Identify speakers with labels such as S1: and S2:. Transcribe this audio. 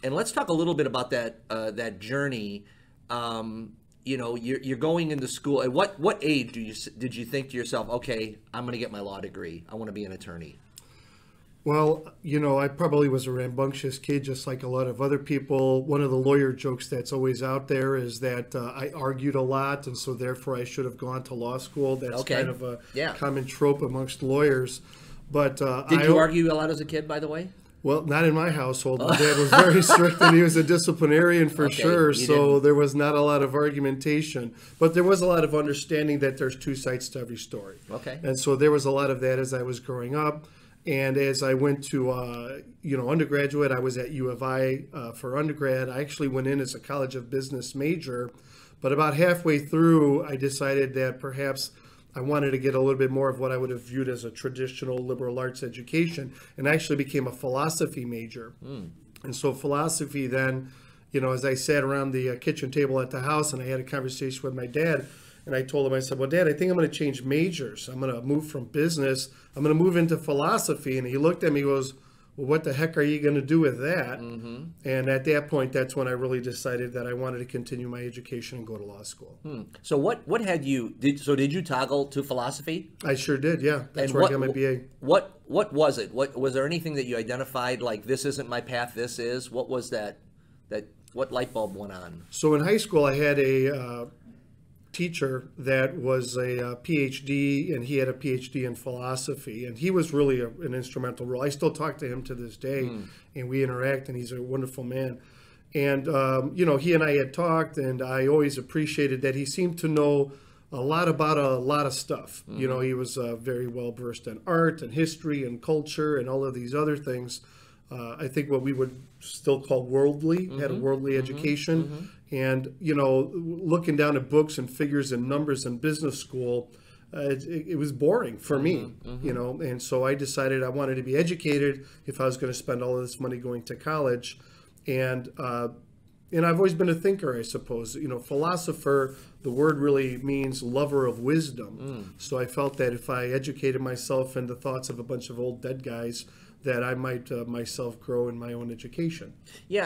S1: And let's talk a little bit about that journey. You're going into school. At what age did you think to yourself, okay, I'm going to get my law degree. I want to be an attorney?
S2: Well, I probably was a rambunctious kid, just like a lot of other people. One of the lawyer jokes that's always out there is that I argued a lot, and so therefore I should have gone to law school. That's kind of a common trope amongst lawyers. But
S1: did you argue a lot as a kid, by the way?
S2: Well, not in my household. My dad was very strict, and he was a disciplinarian for sure, so there was not a lot of argumentation. But there was a lot of understanding that there's two sides to every story.
S1: Okay.
S2: And so there was a lot of that as I was growing up. And as I went to, undergraduate, I was at U of I for undergrad. I actually went in as a College of Business major. But about halfway through, I decided that perhaps I wanted to get a little bit more of what I would have viewed as a traditional liberal arts education, and I actually became a philosophy major. And so philosophy then, as I sat around the kitchen table at the house and I had a conversation with my dad, and I told him, I said, well, Dad, I think I'm going to change majors. I'm going to move from business. I'm going to move into philosophy. And he looked at me and goes, well, what the heck are you going to do with that? And at that point, that's when I really decided that I wanted to continue my education and go to law school.
S1: So what had you, did you toggle to philosophy?
S2: I sure did, yeah. That's where I got my BA.
S1: What was it? Was there anything that you identified, like this isn't my path, this is? What was that what light bulb went on?
S2: So in high school, I had a teacher that was a PhD, and he had a PhD in philosophy, and he was really an instrumental role. I still talk to him to this day, and we interact, and he's a wonderful man. And he and I had talked, and I always appreciated that he seemed to know a lot about a lot of stuff. He was very well versed in art and history and culture and all of these other things. I think what we would still call worldly, had a worldly education. And, looking down at books and figures and numbers in business school, it was boring for me, and so I decided I wanted to be educated if I was going to spend all of this money going to college. And I've always been a thinker, I suppose. Philosopher, the word really means lover of wisdom. So I felt that if I educated myself in the thoughts of a bunch of old dead guys, that I might myself grow in my own education.
S1: Yeah.